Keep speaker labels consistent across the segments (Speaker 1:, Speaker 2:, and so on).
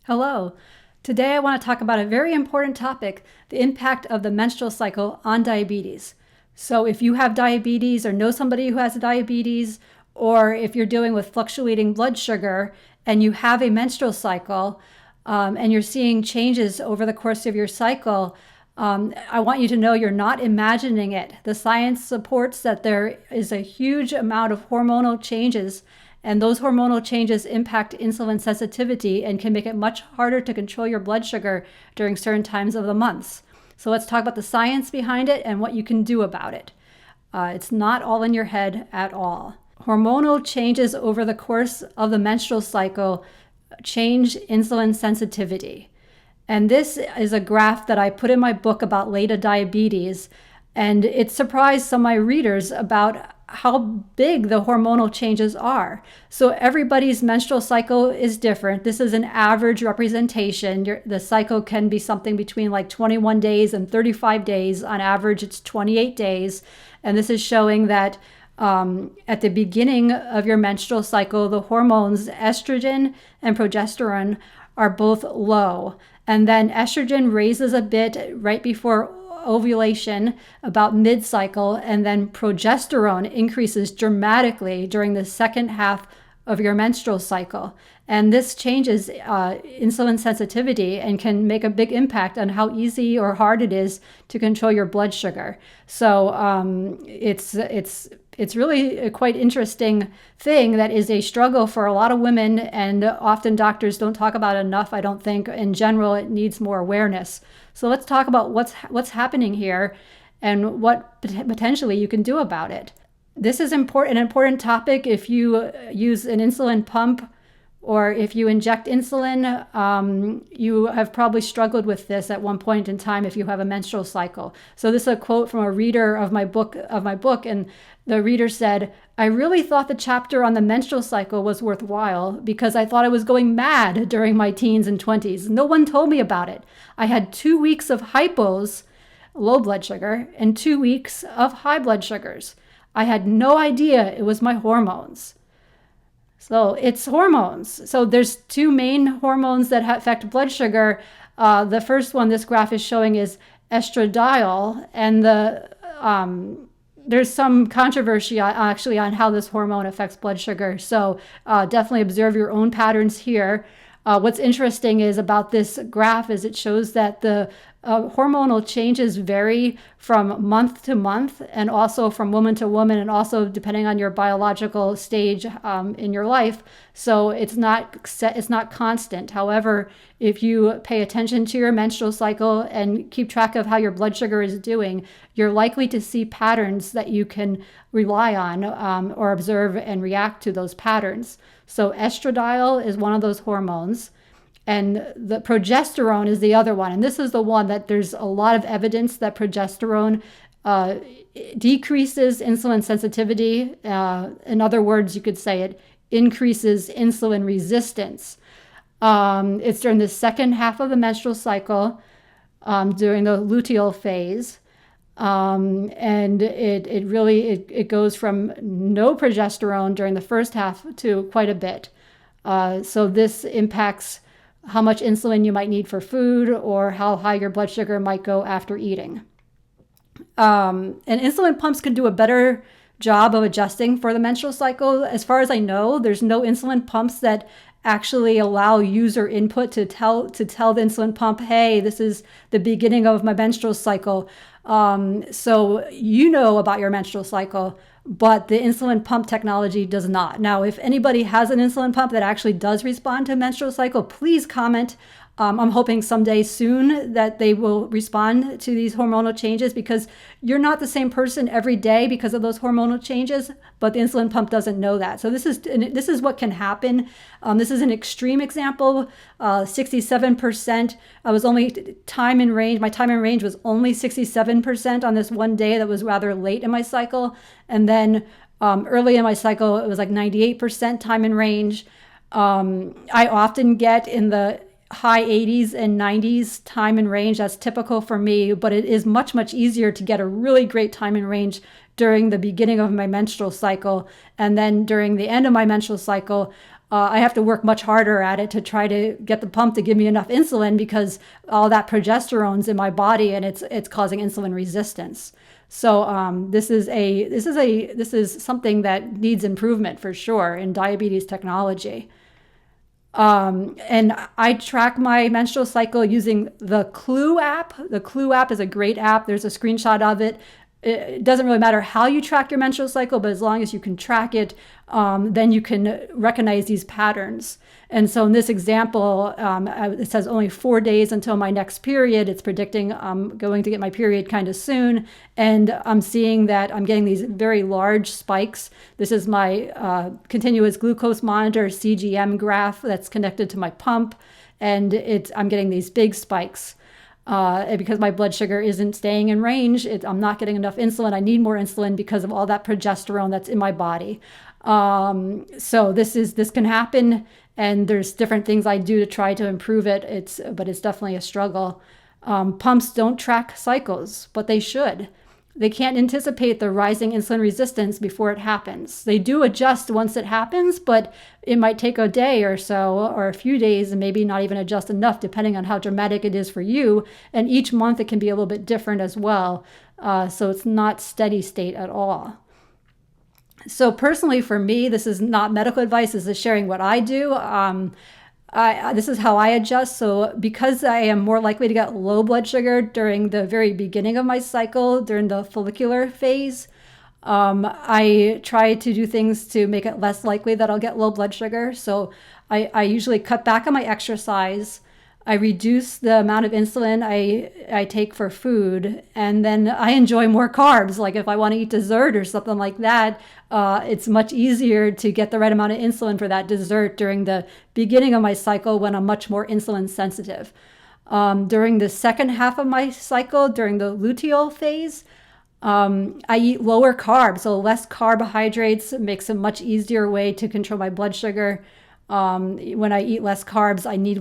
Speaker 1: Hello. Today I want to talk about a very important topic, the impact of the menstrual cycle on diabetes. So if you have diabetes or know somebody who has diabetes, or if you're dealing with fluctuating blood sugar and you have a menstrual cycle and you're seeing changes over the course of your cycle, I want you to know you're not imagining it. The science supports that there is a huge amount of hormonal changes, and those hormonal changes impact insulin sensitivity and can make it much harder to control your blood sugar during certain times of the months. So let's talk about the science behind it and what you can do about it. It's not all in your head at all. Hormonal changes over the course of the menstrual cycle change insulin sensitivity. And this is a graph that I put in my book about Leda diabetes, and it surprised some of my readers about how big the hormonal changes are. So everybody's menstrual cycle is different. This is an average representation. The cycle can be something between like 21 days and 35 days. On average, it's 28 days. And this is showing that at the beginning of your menstrual cycle, the hormones estrogen and progesterone are both low. And then estrogen raises a bit right before ovulation, about mid-cycle, and then progesterone increases dramatically during the second half of your menstrual cycle. And this changes insulin sensitivity and can make a big impact on how easy or hard it is to control your blood sugar. So it's really a quite interesting thing that is a struggle for a lot of women, and often doctors don't talk about it enough. I don't think in general it needs more awareness. So let's talk about what's happening here and what potentially you can do about it. This is an important topic if you use an insulin pump or if you inject insulin. You have probably struggled with this at one point in time if you have a menstrual cycle. So this is a quote from a reader of my book, and the reader said, "I really thought the chapter on the menstrual cycle was worthwhile because I thought I was going mad during my teens and 20s. No one told me about it. I had 2 weeks of hypos, low blood sugar, and 2 weeks of high blood sugars. I had no idea it was my hormones." So it's hormones. So there's two main hormones that affect blood sugar. The first one this graph is showing is estradiol, and there's some controversy actually on how this hormone affects blood sugar. So definitely observe your own patterns here. What's interesting is about this graph is it shows that the hormonal changes vary from month to month and also from woman to woman, and also depending on your biological stage in your life. So it's not constant. However, if you pay attention to your menstrual cycle and keep track of how your blood sugar is doing, you're likely to see patterns that you can rely on or observe and react to those patterns. So estradiol is one of those hormones, and the progesterone is the other one. And this is the one that there's a lot of evidence that progesterone decreases insulin sensitivity. In other words, you could say it increases insulin resistance. It's during the second half of the menstrual cycle, during the luteal phase. And it really goes from no progesterone during the first half to quite a bit. So this impacts how much insulin you might need for food or how high your blood sugar might go after eating. And insulin pumps can do a better job of adjusting for the menstrual cycle. As far as I know, there's no insulin pumps that actually allow user input to tell the insulin pump, hey, this is the beginning of my menstrual cycle. So you know about your menstrual cycle, but the insulin pump technology does not. Now, if anybody has an insulin pump that actually does respond to menstrual cycle, please comment. I'm hoping someday soon that they will respond to these hormonal changes, because you're not the same person every day because of those hormonal changes, but the insulin pump doesn't know that. So this is what can happen. This is an extreme example. 67%. I was only time in range. My time in range was only 67% on this one day that was rather late in my cycle. And then early in my cycle, it was like 98% time in range. I often get in the high 80s and 90s time in range. That's typical for me, but it is much, much easier to get a really great time in range during the beginning of my menstrual cycle. And then during the end of my menstrual cycle, I have to work much harder at it to try to get the pump to give me enough insulin because all that progesterone's in my body and it's causing insulin resistance. So this is something that needs improvement for sure in diabetes technology. And I track my menstrual cycle using the Clue app. The Clue app is a great app. There's a screenshot of it. It doesn't really matter how you track your menstrual cycle, but as long as you can track it, then you can recognize these patterns. And so in this example, it says only 4 days until my next period. It's predicting I'm going to get my period kind of soon. And I'm seeing that I'm getting these very large spikes. This is my continuous glucose monitor, CGM graph that's connected to my pump. And I'm getting these big spikes. Because my blood sugar isn't staying in range, I'm not getting enough insulin. I need more insulin because of all that progesterone that's in my body. So this can happen, and there's different things I do to try to improve it. But it's definitely a struggle. Pumps don't track cycles, but they should. They can't anticipate the rising insulin resistance before it happens. They do adjust once it happens, but it might take a day or so, or a few days, and maybe not even adjust enough, depending on how dramatic it is for you. And each month it can be a little bit different as well. So it's not steady state at all. So personally for me, this is not medical advice. This is sharing what I do. This is how I adjust. So because I am more likely to get low blood sugar during the very beginning of my cycle, during the follicular phase, I try to do things to make it less likely that I'll get low blood sugar. So I usually cut back on my exercise. I reduce the amount of insulin I take for food, and then I enjoy more carbs. Like if I want to eat dessert or something like that, it's much easier to get the right amount of insulin for that dessert during the beginning of my cycle when I'm much more insulin sensitive. During the second half of my cycle, during the luteal phase, I eat lower carbs, so less carbohydrates makes a much easier way to control my blood sugar. When I eat less carbs, I need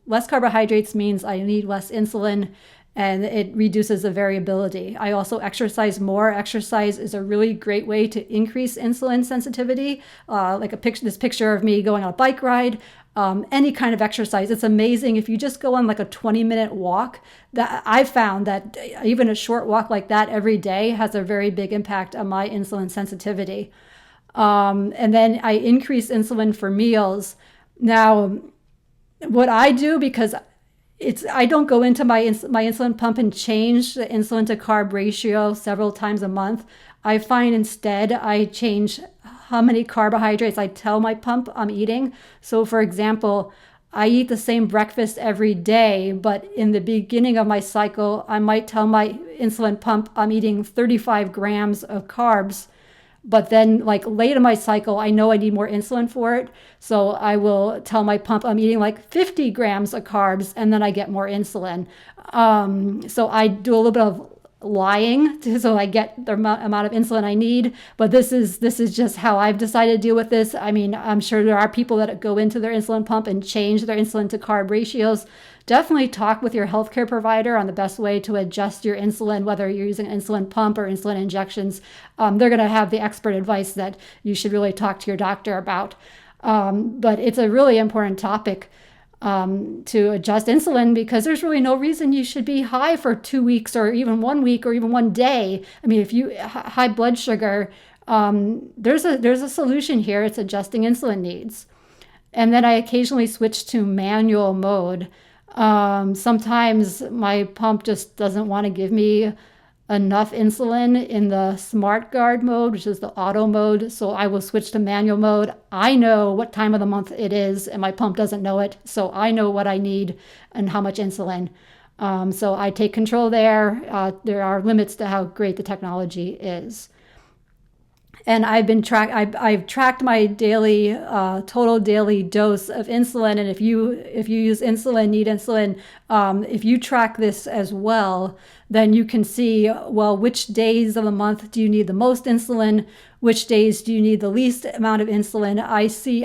Speaker 1: less carbohydrates means I need less insulin, and it reduces the variability. I also exercise more. Exercise is a really great way to increase insulin sensitivity. Like this picture of me going on a bike ride, any kind of exercise. It's amazing if you just go on like a 20-minute walk. That I've found that even a short walk like that every day has a very big impact on my insulin sensitivity. And then I increase insulin for meals. Now, what I do, because I don't go into my insulin pump and change the insulin to carb ratio several times a month. I find instead I change how many carbohydrates I tell my pump I'm eating. So for example, I eat the same breakfast every day, but in the beginning of my cycle, I might tell my insulin pump I'm eating 35 grams of carbs. But then like late in my cycle, I know I need more insulin for it. So I will tell my pump I'm eating like 50 grams of carbs, and then I get more insulin. So I do a little bit of lying so I get the amount of insulin I need. But this is just how I've decided to deal with this. I mean, I'm sure there are people that go into their insulin pump and change their insulin to carb ratios. Definitely talk with your healthcare provider on the best way to adjust your insulin, whether you're using an insulin pump or insulin injections. They're going to have the expert advice that you should really talk to your doctor about. But it's a really important topic to adjust insulin, because there's really no reason you should be high for 2 weeks or even 1 week or even 1 day. I mean, if you high blood sugar, there's a solution here. It's adjusting insulin needs. And then I occasionally switch to manual mode. Sometimes my pump just doesn't want to give me enough insulin in the smart guard mode, which is the auto mode. So I will switch to manual mode. I know what time of the month it is, and my pump doesn't know it. So I know what I need and how much insulin. So I take control there. There are limits to how great the technology is. And I've tracked my daily total daily dose of insulin. And if you use insulin, need insulin, if you track this as well, then you can see, well, which days of the month do you need the most insulin? Which days do you need the least amount of insulin? I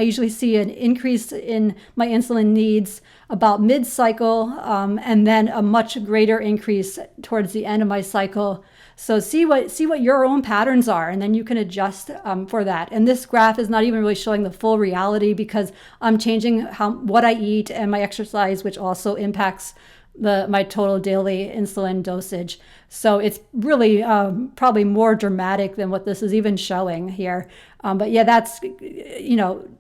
Speaker 1: usually see an increase in my insulin needs about mid-cycle, and then a much greater increase towards the end of my cycle. So see what your own patterns are, and then you can adjust for that. And this graph is not even really showing the full reality because I'm changing what I eat and my exercise, which also impacts my total daily insulin dosage. So it's really probably more dramatic than what this is even showing here. But yeah, that's,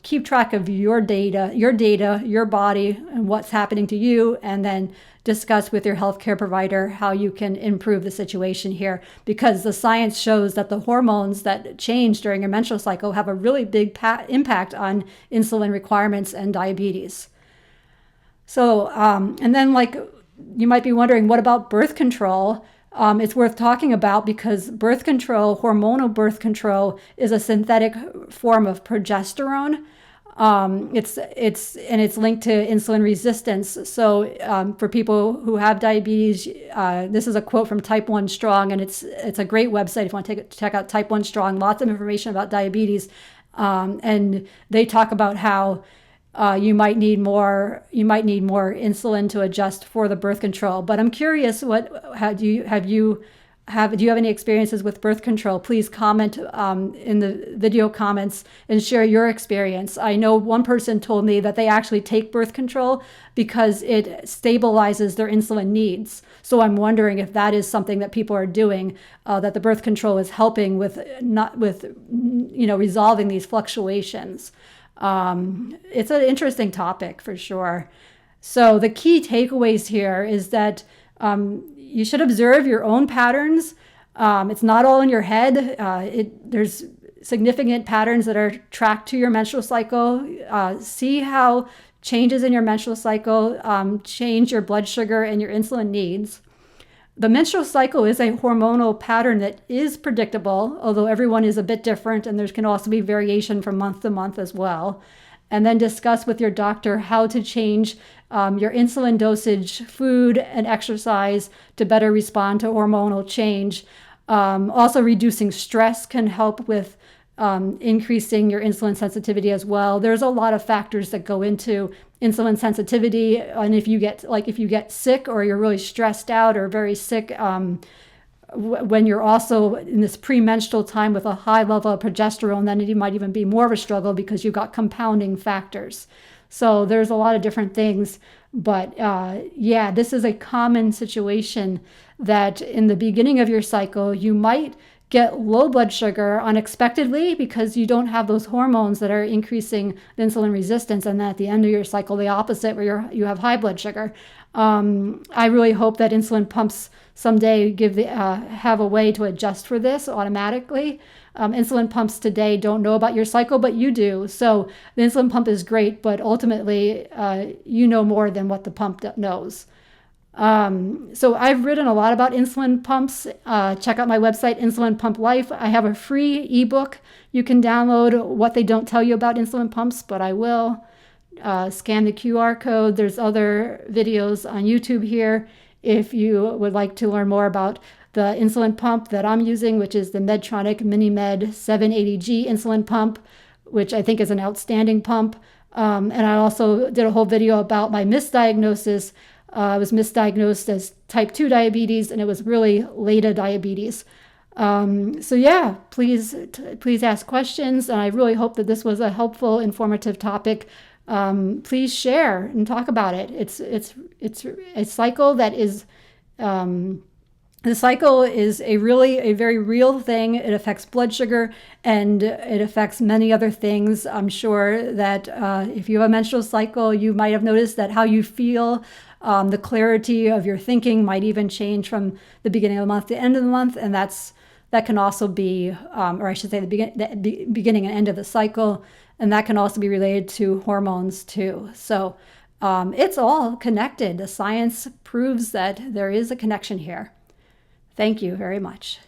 Speaker 1: keep track of your data, your body, and what's happening to you, and then discuss with your healthcare provider how you can improve the situation here, because the science shows that the hormones that change during your menstrual cycle have a really big impact on insulin requirements and diabetes. So, and then you might be wondering, what about birth control? It's worth talking about because birth control, hormonal birth control, is a synthetic form of progesterone. It's linked to insulin resistance. So for people who have diabetes, this is a quote from Type 1 Strong, and it's a great website if you want to check out Type 1 Strong. Lots of information about diabetes, and they talk about how you might need more insulin to adjust for the birth control. But I'm curious, do you have any experiences with birth control? Please comment in the video comments and share your experience. I know one person told me that they actually take birth control because it stabilizes their insulin needs. So I'm wondering if that is something that people are doing, that the birth control is helping with resolving these fluctuations. It's an interesting topic for sure. So the key takeaways here is that you should observe your own patterns. It's not all in your head. There's significant patterns that are tracked to your menstrual cycle. See how changes in your menstrual cycle change your blood sugar and your insulin needs. The menstrual cycle is a hormonal pattern that is predictable, although everyone is a bit different, and there can also be variation from month to month as well. And then discuss with your doctor how to change your insulin dosage, food, and exercise to better respond to hormonal change. Also, reducing stress can help with increasing your insulin sensitivity as well. There's a lot of factors that go into insulin sensitivity, and if you get sick or you're really stressed out or very sick, when you're also in this premenstrual time with a high level of progesterone, then it might even be more of a struggle because you've got compounding factors. So there's a lot of different things, but this is a common situation that in the beginning of your cycle, you might get low blood sugar unexpectedly because you don't have those hormones that are increasing the insulin resistance, and then at the end of your cycle, the opposite, where you have high blood sugar. I really hope that insulin pumps someday have a way to adjust for this automatically. Insulin pumps today don't know about your cycle, but you do. So the insulin pump is great, but ultimately you know more than what the pump knows. So I've written a lot about insulin pumps. Check out my website, Insulin Pump Life. I have a free ebook you can download, What They Don't Tell You About Insulin Pumps, but I will. Scan the QR code. There's other videos on YouTube here if you would like to learn more about the insulin pump that I'm using, which is the Medtronic MiniMed 780G insulin pump, which I think is an outstanding pump. And I also did a whole video about my misdiagnosis. I was misdiagnosed as type 2 diabetes, and it was really later diabetes. Please ask questions, and I really hope that this was a helpful, informative topic. Please share and talk about it. It's a cycle that is, the cycle is a very real thing. It affects blood sugar and it affects many other things. I'm sure that if you have a menstrual cycle, you might have noticed that how you feel, the clarity of your thinking might even change from the beginning of the month to the end of the month. And that can also be, or I should say the beginning and end of the cycle. And that can also be related to hormones too. So it's all connected. The science proves that there is a connection here. Thank you very much.